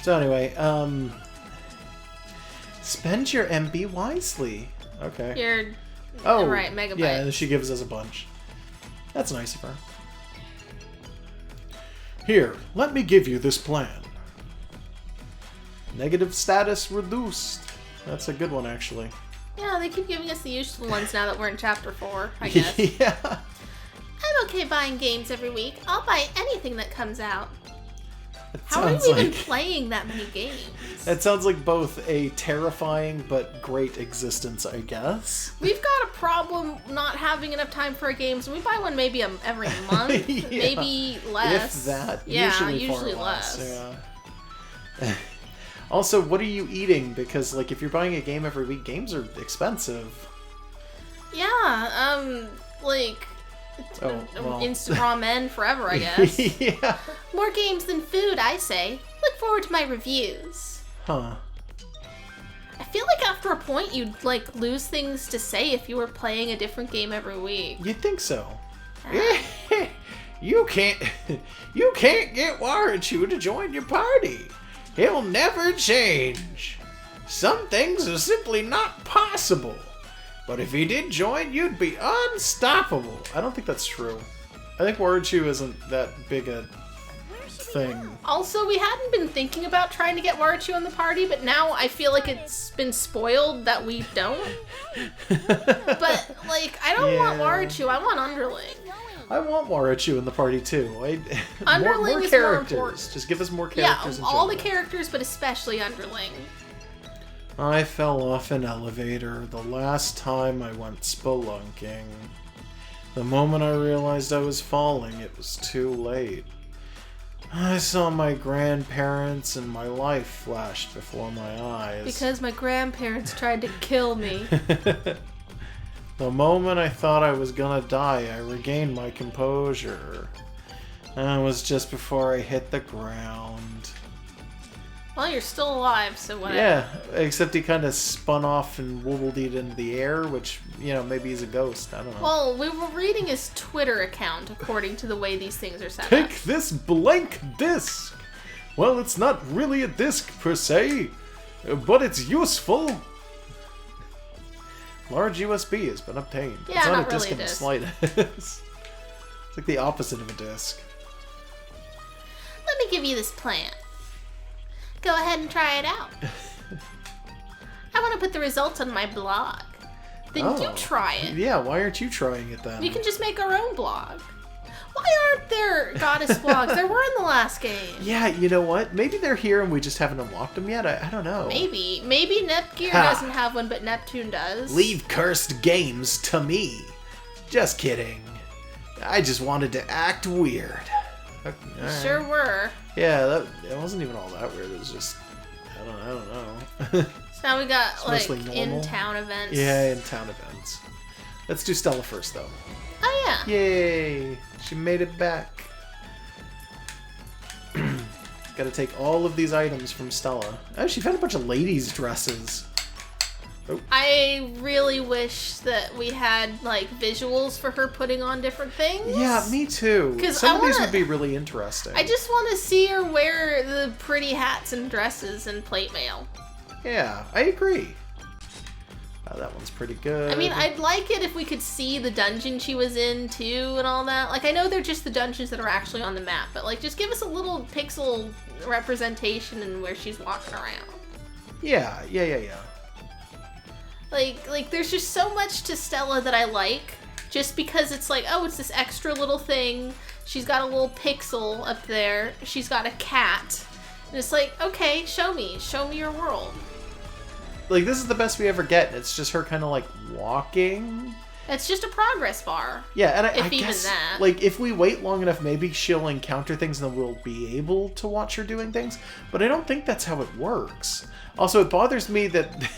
So anyway, spend your MB wisely. Okay. Right, megabytes. Yeah, and she gives us a bunch. That's nice of her. Here, let me give you this plan. Negative status reduced. That's a good one, actually. Yeah, they keep giving us the useful ones now that we're in Chapter 4, I guess. Yeah. I'm okay buying games every week. I'll buy anything that comes out. How are Sounds you even like- playing that many games? It sounds like both a terrifying but great existence, I guess. We've got a problem not having enough time for our games. We buy one maybe every month, Yeah. maybe less. If that. Yeah, Usually far less. Yeah. Also, what are you eating? Because, like, if you're buying a game every week, games are expensive. Yeah, like... well. Instant ramen forever, I guess. Yeah. More games than food, I say. Look forward to my reviews. Huh. I feel like after a point you'd, like, lose things to say if you were playing a different game every week. You'd think so. You can't get Warachu to join your party. He'll never change. Some things are simply not possible. But if he did join, you'd be unstoppable. I don't think that's true. I think Warachu isn't that big a thing. Also, we hadn't been thinking about trying to get Warachu on the party, but now I feel like it's been spoiled that we don't. But, like, I don't want Warachu, I want Underling. I want Warachu in the party too. Underling more is characters. more important. Just give us more characters. Yeah, all the characters, but especially Underling. I fell off an elevator the last time I went spelunking. The moment I realized I was falling, it was too late. I saw my grandparents and my life flashed before my eyes. Because my grandparents tried to kill me. The moment I thought I was gonna die, I regained my composure. And it was just before I hit the ground. Well, you're still alive, so whatever. Yeah, except he kind of spun off and wobbled-eed into the air, which, you know, maybe he's a ghost. I don't know. Well, we were reading his Twitter account, according to the way these things are set up. Take this blank disc! Well, it's not really a disc, per se, but it's useful. Large USB has been obtained. Yeah, it's not a disc really in a the disc. slightest. It's like the opposite of a disc. Let me give you this plan. Go ahead and try it out. I want to put the results on my blog. Then you try it. Yeah, why aren't you trying it then? We can just make our own blog. Why aren't there goddess blogs? There were in the last game. Yeah, you know what? Maybe they're here and we just haven't unlocked them yet. I don't know. Maybe Nepgear doesn't have one, but Neptune does. Leave cursed games to me. Just kidding. I just wanted to act weird. Okay, Sure were. Yeah, it wasn't even all that weird. It was just, I don't know. So now we got, It's like, mostly normal. in-town events. Yeah, in-town events. Let's do Stella first, though. Oh, yeah. Yay! She made it back. Gotta take all of these items from Stella. Oh, she found a bunch of ladies' dresses. Oh. I really wish that we had, like, visuals for her putting on different things. Yeah, me too. 'Cause Some of these would be really interesting. I just want to see her wear the pretty hats and dresses and plate mail. Yeah, I agree. That one's pretty good. I mean, I'd like it if we could see the dungeon she was in, too, and all that. Like, I know they're just the dungeons that are actually on the map, but, like, just give us a little pixel representation in where she's walking around. Yeah. Like, there's just so much to Stella that I like, just because it's like, oh, it's this extra little thing. She's got a little pixel up there. She's got a cat. And it's like, okay, show me your world. Like, this is the best we ever get. It's just her kind of, like, walking. It's just a progress bar. Yeah, and I even guess, that. like, if we wait long enough, maybe she'll encounter things and then we'll be able to watch her doing things. But I don't think that's how it works. Also, it bothers me that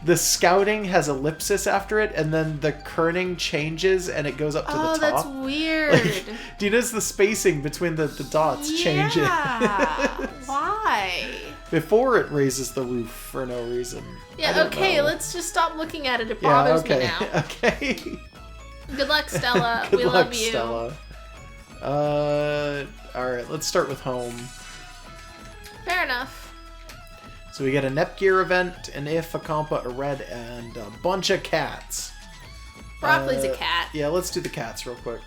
the scouting has ellipsis after it, and then the kerning changes and it goes up to the top. Oh, that's weird. Like, do you notice the spacing between the dots changing? Yeah. Why? Before it raises the roof for no reason. Yeah, okay, let's just stop looking at it. It bothers me now. Okay. Good luck, Stella. Good we luck, love you. Stella. Alright, let's start with home. Fair enough. So we get a Nepgear event, an If, a Compa, a Red, and a bunch of cats. Broccoli's a cat. Yeah, let's do the cats real quick.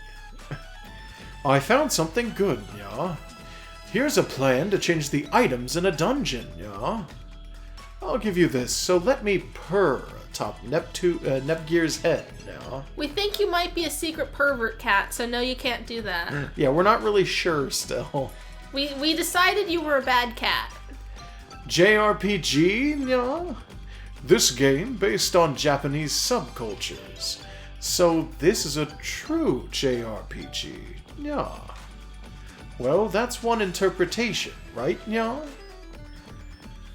I found something good, yeah. Here's a plan to change the items in a dungeon, yeah. I'll give you this, so let me purr atop Nepgear's head, yeah. We think you might be a secret pervert cat, so no, you can't do that. Yeah, we're not really sure still. We decided you were a bad cat. JRPG, yeah? This game based on Japanese subcultures. So this is a true JRPG, yeah. Well, that's one interpretation, right, yeah?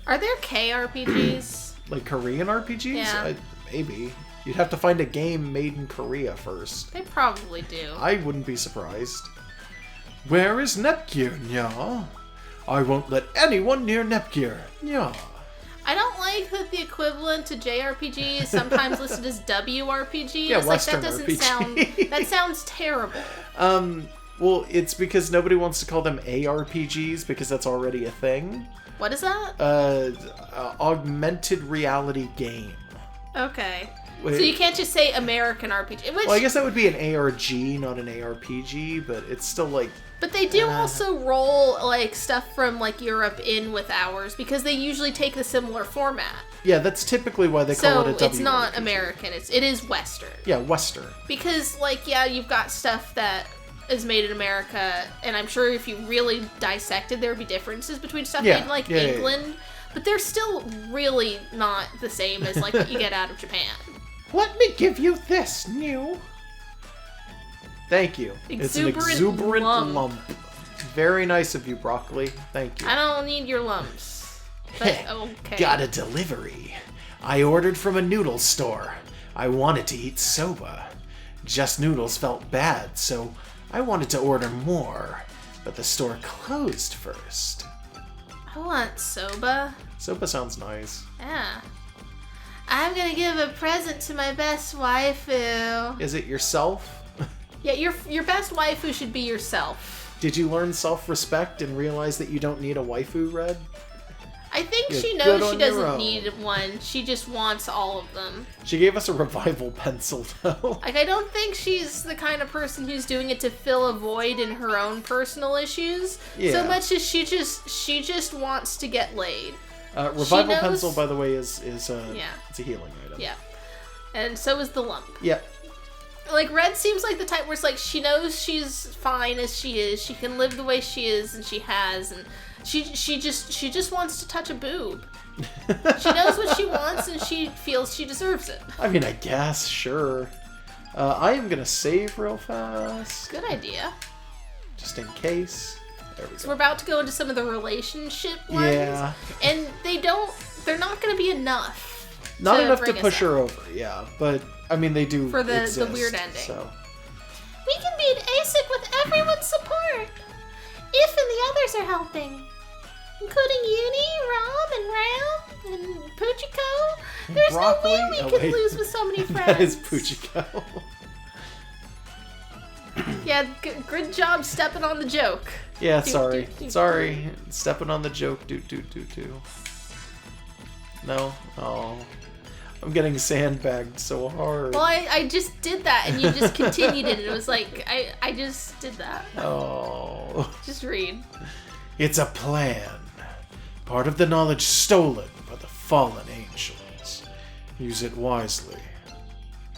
Are there KRPGs? Like Korean RPGs? Yeah. Maybe. You'd have to find a game made in Korea first. They probably do. I wouldn't be surprised. Where is Nepgear, nya? I won't let anyone near Nepgear, nya. I don't like that the equivalent to JRPG is sometimes listed as WRPG. Yeah, it's Western like that doesn't RPG. that sounds terrible. Well, it's because nobody wants to call them ARPGs because that's already a thing. What is that? Augmented reality game. Okay. Wait. So you can't just say American RPG. Which, Well, I guess that would be an ARG, not an ARPG, but it's still like... But they do also roll like stuff from like Europe in with ours because they usually take the similar format. Yeah, that's typically why they call it a WRPG. So it's not American. It is Western. Yeah, Western. Because like you've got stuff that is made in America, and I'm sure if you really dissected, there would be differences between stuff made in like England. Yeah. But they're still really not the same as like what you get out of Japan. Let me give you this, new. Thank you. It's an exuberant lump. Very nice of you, Broccoli. Thank you. I don't need your lumps. But, okay. Got a delivery. I ordered from a noodle store. I wanted to eat soba. Just noodles felt bad, so I wanted to order more. But the store closed first. I want soba. Soba sounds nice. Yeah. I'm gonna give a present to my best waifu. Is it yourself? Yeah, your best waifu should be yourself. Did you learn self-respect and realize that you don't need a waifu, Red? I think she knows she doesn't need one. She just wants all of them. She gave us a revival pencil, though. Like, I don't think she's the kind of person who's doing it to fill a void in her own personal issues. Yeah. So much as she just wants to get laid. Revival pencil, by the way, is it's a healing item. Yeah. And so is the lump. Yep. Like, Red seems like the type where it's like she knows she's fine as she is. She can live the way she is, and she has, and she just wants to touch a boob. She knows what she wants, and she feels she deserves it. I mean, I guess, sure. I am gonna save real fast. Good idea. Just in case. There we go. So we're about to go into some of the relationship ones. Yeah. And they're not gonna be enough. Not enough to push her over, yeah. But, I mean, they do for the exist, weird ending. So. We can be an ASIC with everyone's support. If and the others are helping. Including Uni, Rom, and Ram, and Puchiko. There's Broccoli? No way we could lose with so many friends. That is Puchiko. Yeah, good job stepping on the joke. Yeah, sorry. Sorry. Stepping on the joke. No? Oh. I'm getting sandbagged so hard. Well, I just did that, and you just continued it. It was like, I just did that. Oh. Just read. It's a plan. Part of the knowledge stolen by the fallen angels. Use it wisely.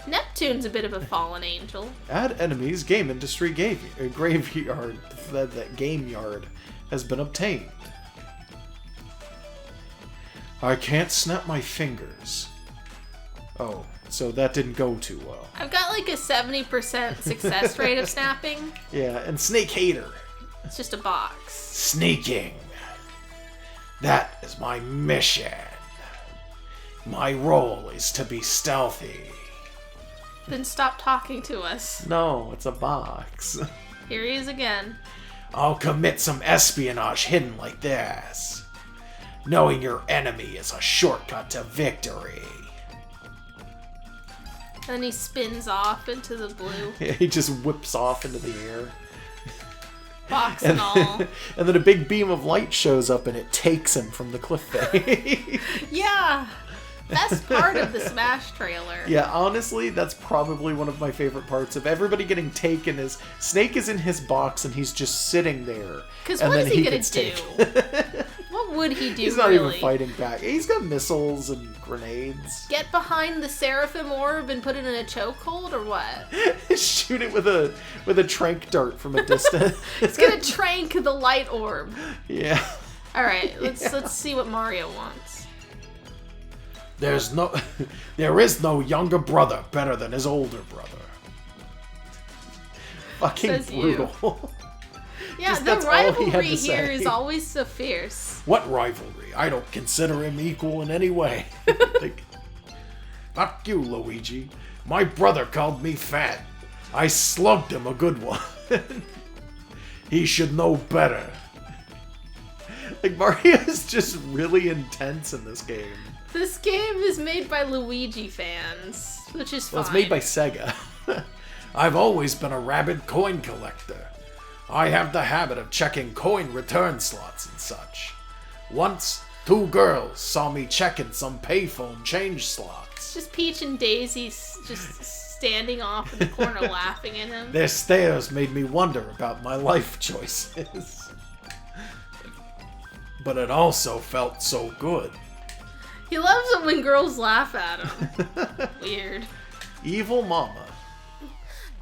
Neptune's a bit of a fallen angel. Add enemies game industry graveyard. That game yard has been obtained. I can't snap my fingers. Oh, so that didn't go too well. I've got like a 70% success rate of snapping. Yeah, and Snake Hater. It's just a box. Sneaking. That is my mission. My role is to be stealthy. Then stop talking to us. No, it's a box. Here he is again. I'll commit some espionage hidden like this. Knowing your enemy is a shortcut to victory. Then he spins off into the blue. He just whips off into the air. Box and all. And then a big beam of light shows up and it takes him from the cliff face. Yeah. Best part of the Smash trailer. Yeah, honestly, that's probably one of my favorite parts of everybody getting taken is Snake is in his box and he's just sitting there. Because and what then is he going gets to do? taken. What would he do, He's not really? even fighting back. He's got missiles and grenades. Get behind the Seraphim Orb and put it in a chokehold, or what? Shoot it with a trank dart from a distance. It's gonna trank the light orb. Yeah. Alright, let's see what Mario wants. There is no younger brother better than his older brother. Fucking Says you. brutal. Yeah, Just the that's all he had rivalry to here say. is always so fierce. What rivalry? I don't consider him equal in any way. Like, fuck you, Luigi. My brother called me fat. I slugged him a good one. He should know better. Like, Mario's just really intense in this game. This game is made by Luigi fans, which is fine. Well, it's made by Sega. I've always been a rabid coin collector. I have the habit of checking coin return slots and such. Once, 2 girls saw me checking some payphone change slots. Just Peach and Daisy just standing off in the corner laughing at him. Their stares made me wonder about my life choices. But it also felt so good. He loves it when girls laugh at him. Weird. Evil Mama.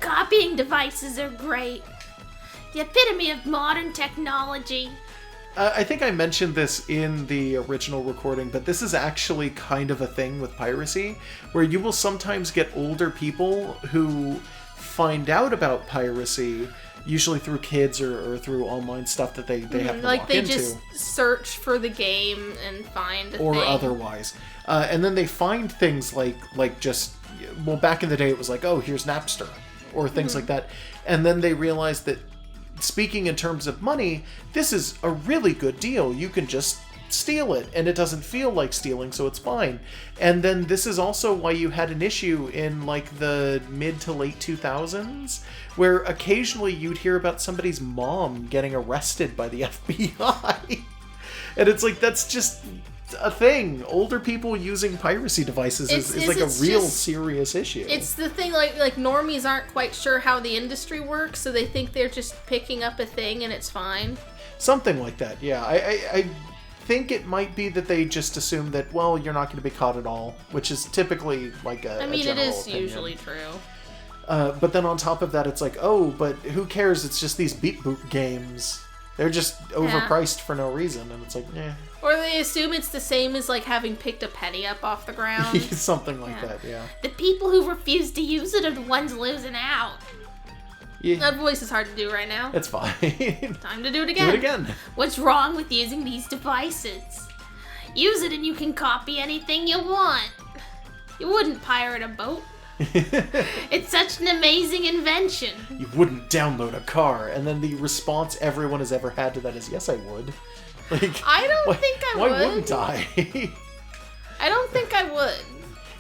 Copying devices are great. The epitome of modern technology. I think I mentioned this in the original recording, but this is actually kind of a thing with piracy, where you will sometimes get older people who find out about piracy, usually through kids or through online stuff that they have to Like walk they into. just search for the game and find a Or thing. otherwise. And then they find things like just, well, back in the day it was like, oh, here's Napster, or things like that. And then they realize that, speaking in terms of money, this is a really good deal. You can just steal it, and it doesn't feel like stealing, so it's fine. And then this is also why you had an issue in, like, the mid to late 2000s, where occasionally you'd hear about somebody's mom getting arrested by the FBI. And it's like, that's just a thing. Older people using piracy devices is like a real serious issue. It's the thing, like normies aren't quite sure how the industry works, so they think they're just picking up a thing and it's fine. Something like that, yeah. I think it might be that they just assume that, well, you're not going to be caught at all, which is typically like a it general is opinion. usually true. But then on top of that, it's like, oh, but who cares? It's just these beat boop games. They're just overpriced for no reason, and it's like, eh. Or they assume it's the same as like having picked a penny up off the ground. Something like that, yeah. The people who refuse to use it are the ones losing out. Yeah. That voice is hard to do right now. It's fine. Time to do it again. Do it again. What's wrong with using these devices? Use it and you can copy anything you want. You wouldn't pirate a boat. It's such an amazing invention. You wouldn't download a car, and then the response everyone has ever had to that is, yes, I would. Like, I don't think I would. Why wouldn't I? I don't think I would.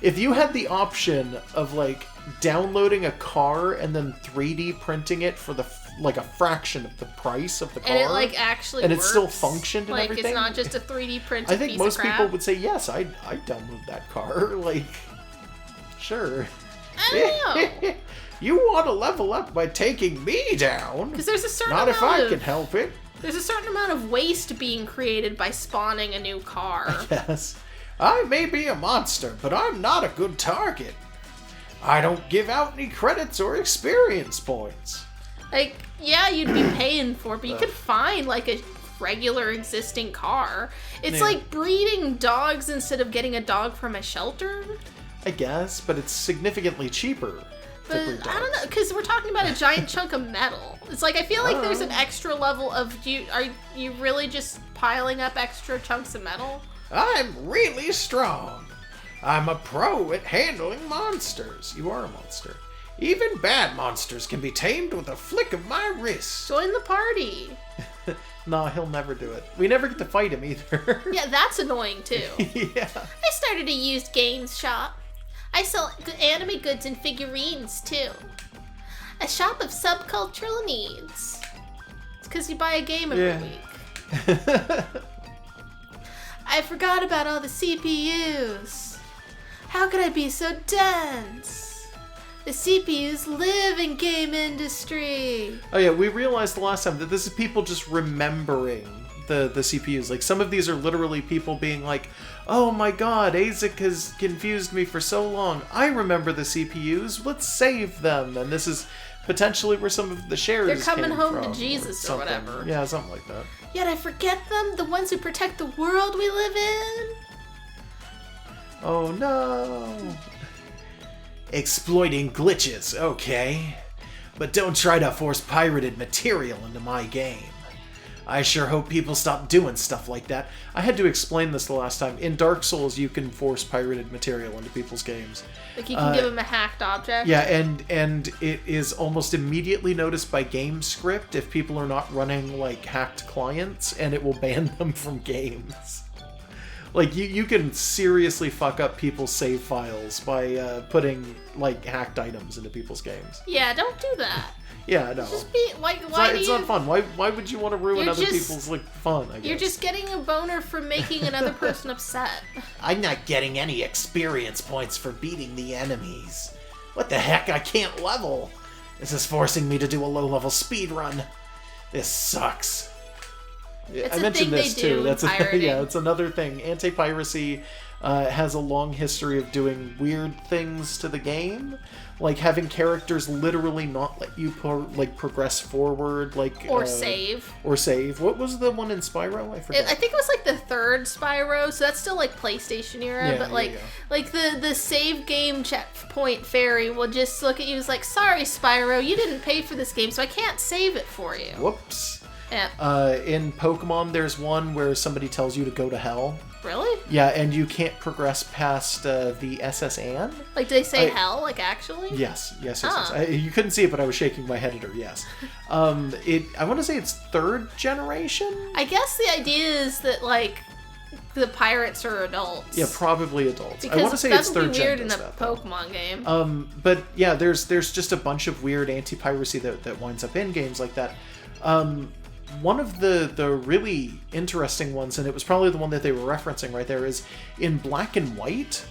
If you had the option of, like, downloading a car and then 3D printing it for like a fraction of the price of the car, And it like actually and works. it still functioned and like everything, it's not just a 3D printed I think piece most of crap. people would say, yes, I'd download that car. Like, sure. I don't know. You want to level up by taking me down? Because there's a certain Not amount if I of can help it. there's a certain amount of waste being created by spawning a new car. Yes. I may be a monster, but I'm not a good target. I don't give out any credits or experience points. Like, yeah, you'd be paying for it, but you could find like a regular existing car. It's Yeah. like breeding dogs instead of getting a dog from a shelter. I guess, but it's significantly cheaper. But I don't know, because we're talking about a giant chunk of metal. It's like I feel like there's an extra level of are you really just piling up extra chunks of metal? I'm really strong. I'm a pro at handling monsters. You are a monster. Even bad monsters can be tamed with a flick of my wrist. Join the party. Nah, he'll never do it. We never get to fight him either. Yeah, that's annoying too. Yeah. I started a used games shop. I sell anime goods and figurines too. A shop of subcultural needs. It's because you buy a game every week. I forgot about all the CPUs. How could I be so dense? The CPUs live in game industry. Oh yeah, we realized the last time that this is people just remembering the CPUs. Like, some of these are literally people being like, oh my god, ASIC has confused me for so long. I remember the CPUs. Let's save them. And this is potentially where some of the shares They're coming came home from, to Jesus or whatever. Yeah, something like that. Yet I forget them, the ones who protect the world we live in. Oh no. Exploiting glitches, okay. But don't try to force pirated material into my game. I sure hope people stop doing stuff like that. I had to explain this the last time. In Dark Souls, you can force pirated material into people's games. Like, you can give them a hacked object. Yeah, and it is almost immediately noticed by game script if people are not running, like, hacked clients, and it will ban them from games. Like, you can seriously fuck up people's save files by putting, like, hacked items into people's games. Yeah, don't do that. Yeah, no. Just be, like, why do it's you... not fun. Why would you want to ruin other people's, like, fun, I guess? You're just getting a boner from making another person upset. I'm not getting any experience points for beating the enemies. What the heck? I can't level. This is forcing me to do a low-level speed run. This sucks. It's I a mentioned thing this they too. do That's in a, pirating. yeah, it's another thing. Anti-piracy has a long history of doing weird things to the game, like having characters literally not let you progress forward, like Or save. Or save. What was the one in Spyro? I forget. I think it was like the third Spyro, so that's still like PlayStation era. Yeah, but like the save game checkpoint fairy will just look at you as like, sorry Spyro, you didn't pay for this game, so I can't save it for you. Whoops. Yeah. In Pokemon, there's one where somebody tells you to go to hell. Really? Yeah, and you can't progress past the SS Anne. Like, did they say hell? Like, actually? Yes. Huh. You couldn't see it, but I was shaking my head at her. Yes. I want to say it's third generation. I guess the idea is that like the pirates are adults. Yeah, probably adults. Because I want to say it's third that would be weird gen. in a Pokemon game. But yeah, there's just a bunch of weird anti-piracy that winds up in games like that. One of the really interesting ones, and it was probably the one that they were referencing right there, is in Black and White,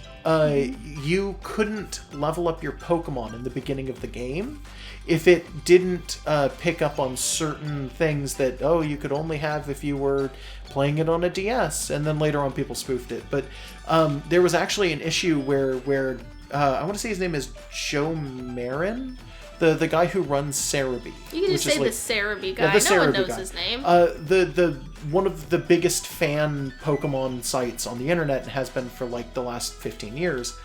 you couldn't level up your Pokemon in the beginning of the game if it didn't pick up on certain things that, you could only have if you were playing it on a DS, and then later on people spoofed it. But there was actually an issue where I want to say his name is Joe Marin, the guy who runs Cerebi. You can just say the Cerebi guy. Yeah, the no one Cerebi knows guy. his name. The one of the biggest fan Pokemon sites on the internet, and has been for like the last 15 years,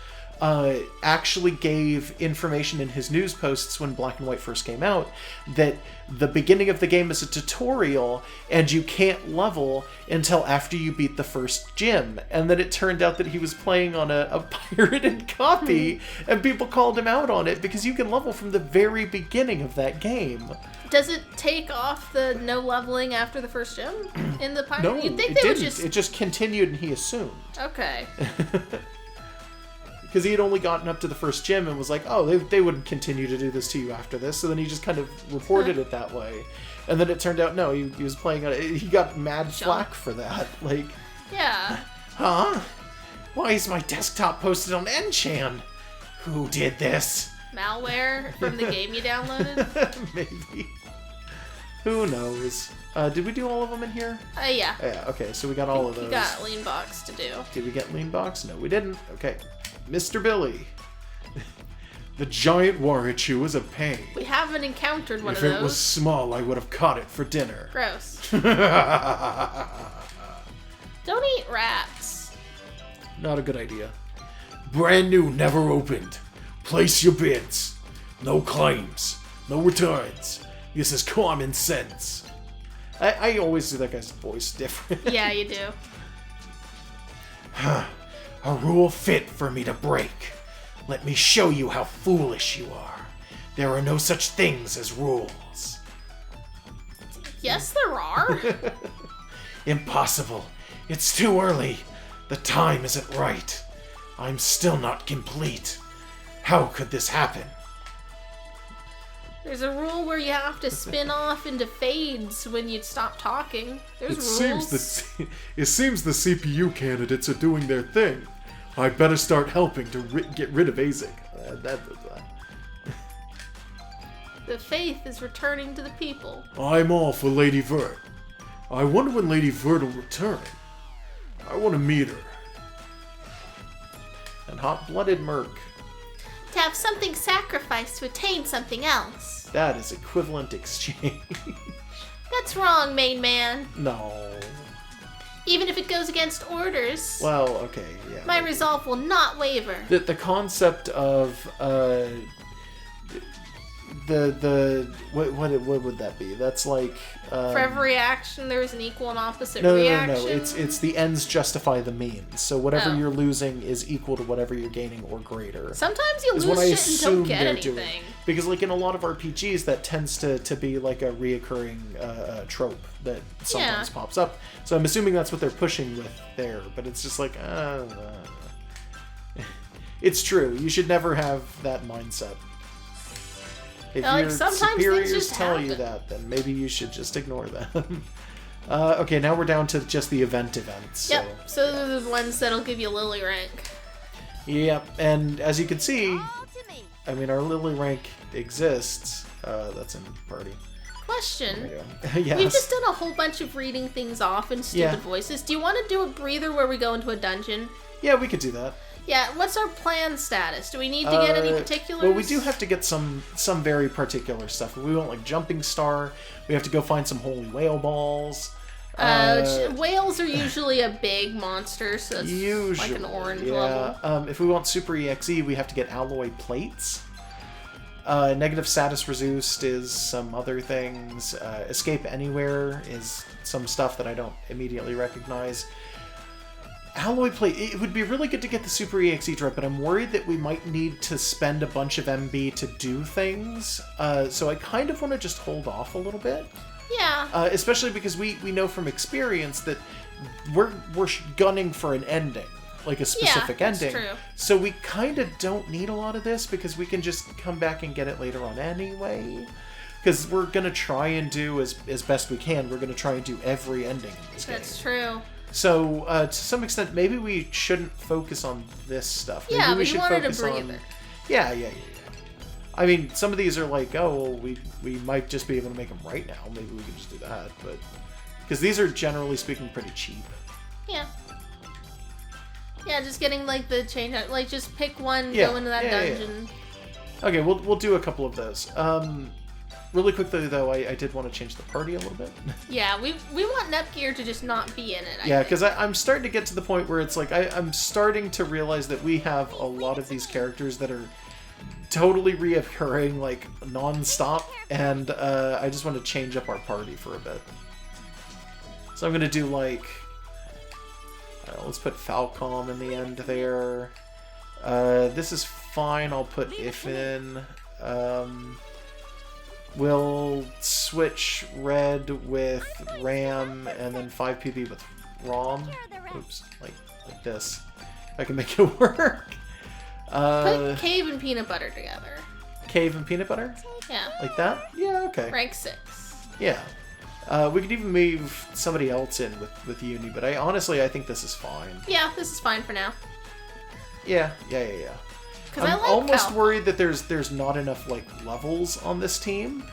actually gave information in his news posts when Black and White first came out that the beginning of the game is a tutorial and you can't level until after you beat the first gym. And then it turned out that he was playing on a pirated copy, and people called him out on it because you can level from the very beginning of that game. Does it take off the no leveling after the first gym in the pirate? No, You'd think it they didn't. would just... It just continued, and he assumed. Okay. Because he had only gotten up to the first gym and was like, they wouldn't continue to do this to you after this. So then he just kind of reported it that way. And then it turned out, no, he was playing on it. He got mad flack for that. Like, Yeah. Huh? Why is my desktop posted on Enchan? Who did this? Malware from the game you downloaded? maybe. Who knows? Did we do all of them in here? Yeah. Yeah, okay, so we got all of those. You got Lean Box to do. Did we get Lean Box? No, we didn't. Okay. Mr. Billy. The giant Warichu is a pain. We haven't encountered one If of it was those. small, I would have caught it for dinner. Gross. Don't eat rats. Not a good idea. Brand new, never opened. Place your bids. No claims. No returns. This is common sense. I always do that guy's voice different. Yeah, you do. A rule fit for me to break. Let me show you how foolish you are. There are no such things as rules. Yes, there are. Impossible. It's too early. The time isn't right. I'm still not complete. How could this happen? There's a rule where you have to spin off into fades when you stop talking. There's rules. It seems the CPU candidates are doing their thing. I better start helping to get rid of ASIC. The faith is returning to the people. I'm all for Lady Vert. I wonder when Lady Vert will return. I want to meet her. And hot-blooded Merc. To have something sacrificed to attain something else. That is equivalent exchange. That's wrong, main man. No. Even if it goes against orders. Well, okay, yeah. My resolve will not waver. The concept of what would that be? That's like for every action there is an equal and opposite reaction. No. It's the ends justify the means. So whatever you're losing is equal to whatever you're gaining or greater. Sometimes you lose shit and don't get anything. Because like in a lot of RPGs that tends to be like a reoccurring trope that sometimes pops up. So I'm assuming that's what they're pushing with there, but it's just like it's true. You should never have that mindset. If your superiors tell you that, then maybe you should just ignore them. Okay, now we're down to just the events. Yep, so those are the ones that'll give you Lily rank. Yep, and as you can see, I mean, our Lily rank exists. That's in party. Question. Yes. We've just done a whole bunch of reading things off in stupid voices. Do you want to do a breather where we go into a dungeon? Yeah, we could do that. Yeah, what's our plan status? Do we need to get any particulars? Well, we do have to get some very particular stuff. We want like jumping star. We have to go find some holy whale balls. Whales are usually a big monster, so it's like an orange level. If we want super EXE, we have to get alloy plates. Negative status reduced is some other things. Escape anywhere is some stuff that I don't immediately recognize. Alloy plate, it would be really good to get the Super EXE drop, but I'm worried that we might need to spend a bunch of MB to do things. So I kind of want to just hold off a little bit. Yeah. Especially because we know from experience that we're gunning for an ending, like a specific ending. That's true. So we kind of don't need a lot of this because we can just come back and get it later on anyway. Because we're going to try and do as best we can. We're going to try and do every ending in this game. That's true. So, to some extent, maybe we shouldn't focus on this stuff. Maybe we should focus on... Yeah. I mean, some of these are like, oh, well, we might just be able to make them right now. Maybe we can just do that, but... Because these are, generally speaking, pretty cheap. Yeah. Yeah, just getting, like, the change... Like, just pick one, go into that dungeon. Yeah. Okay, we'll do a couple of those. Really quickly, though, I did want to change the party a little bit. Yeah, we want Nepgear to just not be in it, I think. Because I'm starting to get to the point where it's like, I'm starting to realize that we have a lot of these characters that are totally reoccurring, like, non-stop, and I just want to change up our party for a bit. So I'm going to do, like... let's put Falcom in the end there. This is fine, I'll put If in. We'll switch Red with Ram, and then 5 PB with Rom. Oops, like this. If I can make it work. Put Cave and Peanut Butter together. Cave and Peanut Butter? Yeah. Like that? Yeah, okay. Rank 6. Yeah. We could even move somebody else in with Uni, but honestly, I think this is fine. Yeah, this is fine for now. Yeah. I'm almost worried that there's not enough like levels on this team,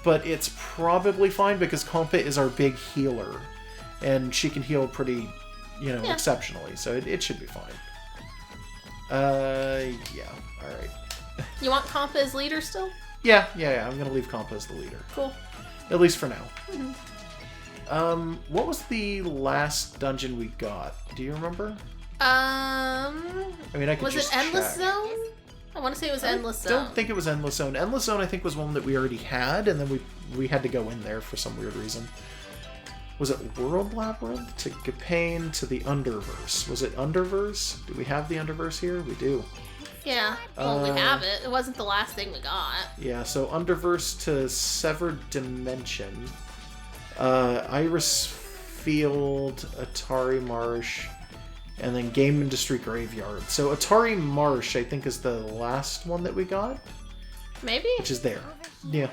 but it's probably fine because Compa is our big healer, and she can heal pretty, exceptionally, so it should be fine. Yeah, all right. You want Compa as leader still? Yeah. I'm gonna leave Compa as the leader. Cool. At least for now. Mm-hmm. What was the last dungeon we got? Do you remember? I mean, I could just check. Was it Endless Zone? I want to say it was Endless Zone. I don't think it was Endless Zone. Endless Zone, I think, was one that we already had, and then we had to go in there for some weird reason. Was it World Labyrinth to Gapane to the Underverse? Was it Underverse? Do we have the Underverse here? We do. Yeah, well, we have it. It wasn't the last thing we got. Yeah, so Underverse to Severed Dimension. Iris Field, Atari Marsh, and then Game Industry Graveyard. So Atari Marsh, I think, is the last one that we got. Maybe? which is there. Yeah.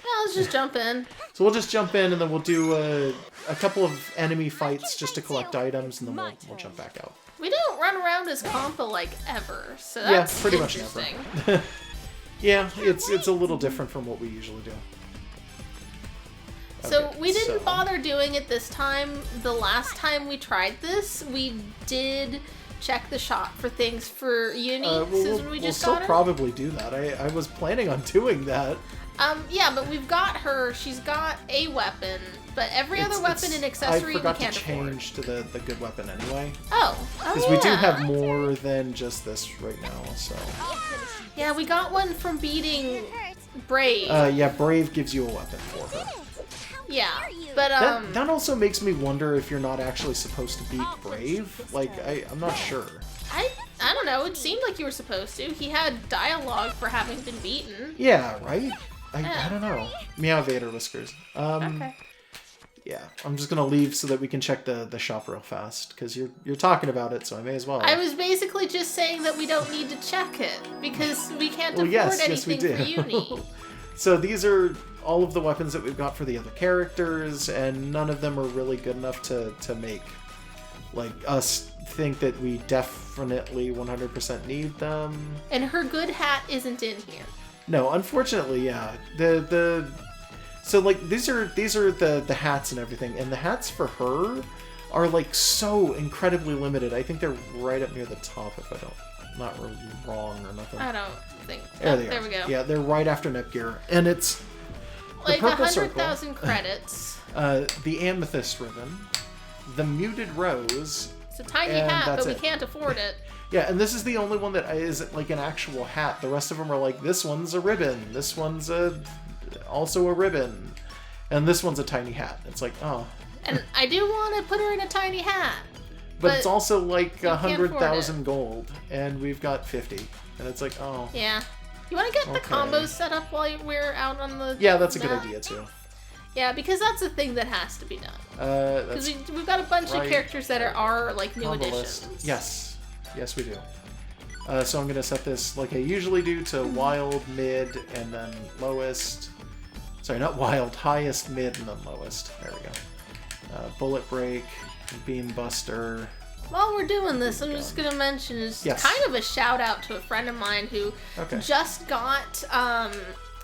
Yeah, let's just jump in. So we'll just jump in, and then we'll do a couple of enemy fights just to collect items, and then we'll jump back out. We don't run around as Compa, like, ever, so that's pretty much interesting. never. Yeah, it's a little different from what we usually do. So Okay, we didn't bother doing it this time. The last time we tried this, we did check the shop for things for Uni. When we just we'll got her. still probably do that. I was planning on doing that. Yeah, but we've got her. She's got a weapon, but every other weapon and accessory we I forgot can't to afford. change to the good weapon anyway. Oh, Because we do have more than just this right now, so... Yeah, we got one from beating Brave. Yeah, Brave gives you a weapon for her. Yeah, but That also makes me wonder if you're not actually supposed to beat Brave. Like, I'm not sure. I don't know. It seemed like you were supposed to. He had dialogue for having been beaten. Yeah, right? I Yeah. don't know. Meow Vader Whiskers. Okay. Yeah, I'm just gonna leave so that we can check the shop real fast, because you're talking about it, so I may as well. I was basically just saying that we don't need to check it because we can't afford yes, we anything do. for Uni. So these are all of the weapons that we've got for the other characters, and none of them are really good enough to make like us think that we definitely 100% need them. And her good hat isn't in here. No, unfortunately, yeah. So like these are the hats and everything, and the hats for her are like so incredibly limited. I think they're right up near the top if I'm not really wrong or nothing. I don't think. There we go. Yeah, they're right after Netgear, and it's the Like purple circle, 100,000 credits. the amethyst ribbon, the muted rose. It's a tiny And hat, that's but we it. can't afford it. Yeah, and this is the only one that is like an actual hat. The rest of them are like, this one's a ribbon, this one's also a ribbon, and this one's a tiny hat. It's like, oh. And I do want to put her in a tiny hat. But it's also like can't afford 100,000 gold, and we've got 50. And it's like, oh. Yeah. You want to get the Okay. combos set up while we're out on the Yeah, that's a good map? idea, too. Yeah, because that's a thing that has to be done. That's Because we've got a bunch right. of characters that are like new on the additions. list. Yes, we do. So I'm going to set this like I usually do to wild, mid, and then lowest. Sorry, not wild, highest, mid, and then lowest. There we go. Bullet break, beam buster. While we're doing this, I'm just going to mention is Yes. kind of a shout out to a friend of mine who Okay. just got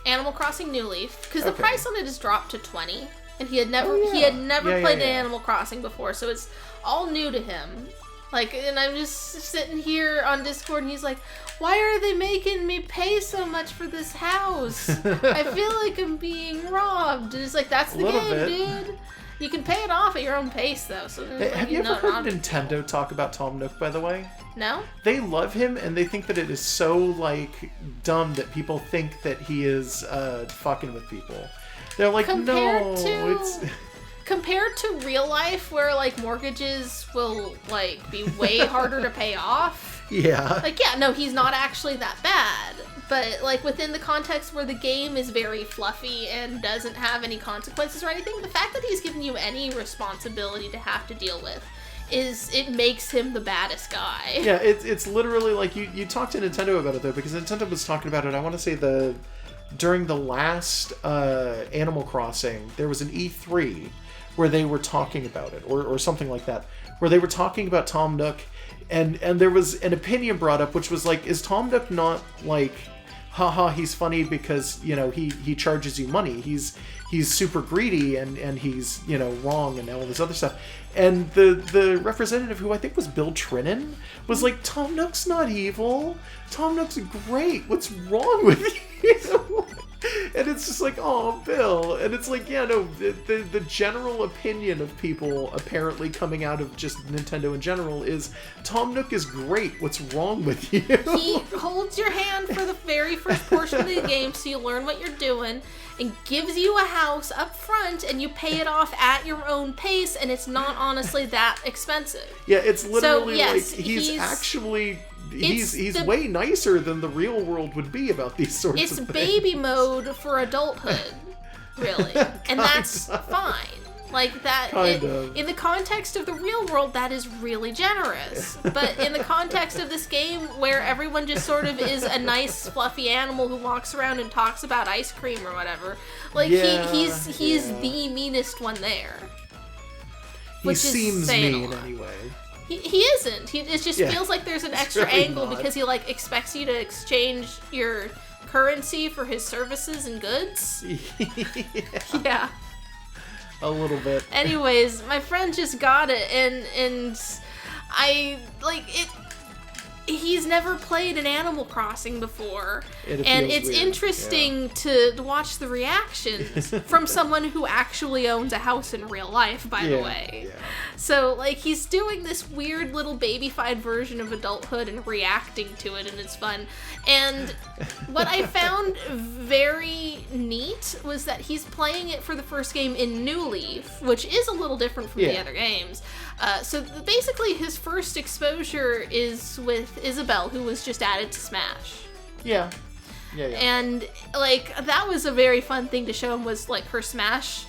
Animal Crossing New Leaf because the Okay. price on it has dropped to 20, and he had never Oh, he yeah. had never Yeah, played yeah. Animal Crossing before, so it's all new to him. Like, and I'm just sitting here on Discord, and he's like, "Why are they making me pay so much for this house? I feel like I'm being robbed." And it's like, that's the Little game, bit. dude. You can pay it off at your own pace, though. So Hey, have you ever heard Nintendo talk about Tom Nook, by the way? No. They love him, and they think that it is so, like, dumb that people think that he is fucking with people. They're like, Compared to- it's... Compared to real life, where like mortgages will like be way harder to pay off. Yeah. Like, yeah, no, he's not actually that bad. But like within the context where the game is very fluffy and doesn't have any consequences or anything, the fact that he's given you any responsibility to have to deal with it makes him the baddest guy. Yeah, it's literally like you talked to Nintendo about it though, because Nintendo was talking about it. I want to say during the last Animal Crossing, there was an E3 where they were talking about it, or something like that, where they were talking about Tom Nook, and there was an opinion brought up, which was like, is Tom Nook not like, haha, he's funny because, you know, he charges you money. He's super greedy and he's, you know, wrong and all this other stuff. And the representative, who I think was Bill Trinan, was like, Tom Nook's not evil. Tom Nook's great. What's wrong with you? And it's just like, oh, Bill. And it's like, yeah, no, the general opinion of people apparently coming out of just Nintendo in general is Tom Nook is great. What's wrong with you? He holds your hand for the very first portion of the game so you learn what you're doing and gives you a house up front and you pay it off at your own pace, and it's not honestly that expensive. Yeah, it's literally yes, like he's actually... He's the- way nicer than the real world would be about these sorts It's of things. baby mode for adulthood, really. And that's fine. Like that, Kind of. in the context of the real world, that is really generous. But in the context of this game, where everyone just sort of is a nice, fluffy animal who walks around and talks about ice cream or whatever, like he's the meanest one there. He seems mean anyway. He isn't. It just feels like there's an extra really angle not. because he like expects you to exchange your currency for his services and goods. Yeah. A little bit. Anyways, my friend just got it, and I like it. He's never played an Animal Crossing before, and it's weird. interesting to watch the reactions from someone who actually owns a house in real life, by the way. Yeah. So, like, he's doing this weird little babyfied version of adulthood and reacting to it, and it's fun. And what I found very neat was that he's playing it for the first game in New Leaf, which is a little different from the other games. So basically his first exposure is with Isabelle, who was just added to Smash. Yeah. And, like, that was a very fun thing to show him, was, like, her Smash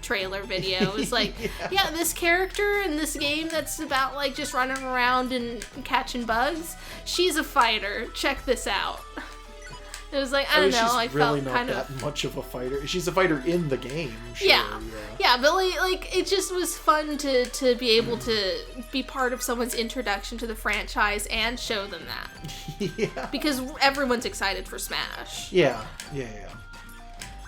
trailer video. It was like, yeah, this character in this game that's about, like, just running around and catching bugs, she's a fighter. Check this out. It was like, I don't know, I really felt not kind that of... much of a fighter. She's a fighter in the game, sure, Yeah, but like it just was fun to be able to be part of someone's introduction to the franchise and show them that. Yeah. Because everyone's excited for Smash. Yeah.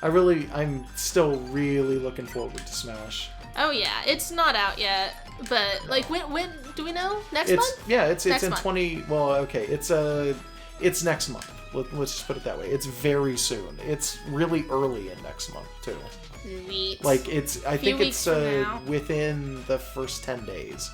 I'm still really looking forward to Smash. Oh yeah, it's not out yet, but like when do we know? Next month? Yeah, it's Next in month. 20. Well, okay, it's next month. Let's just put it that way. It's very soon. It's really early in next month too. Neat. Like I think weeks it's from now. within the first 10 days.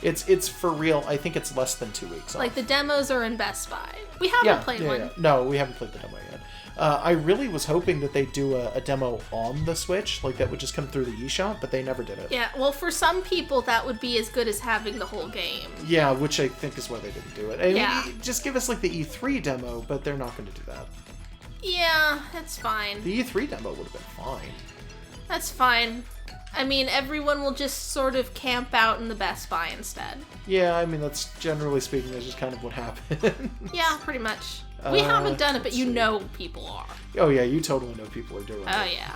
It's for real. I think it's less than 2 weeks. Like off. the demos are in Best Buy. We haven't played one. Yeah. No, we haven't played the demo yet. I really was hoping that they'd do a demo on the Switch, like that would just come through the eShop, but they never did it. Yeah, well, for some people, that would be as good as having the whole game. Yeah, which I think is why they didn't do it. I mean, Yeah. just give us like the E3 demo, but they're not going to do that. Yeah, that's fine. The E3 demo would have been fine. That's fine. I mean, everyone will just sort of camp out in the Best Buy instead. Yeah, I mean, that's generally speaking, that's just kind of what happened. Yeah, pretty much. We haven't done it, but you see. know people are. Oh yeah, you totally know people are doing Oh it. yeah.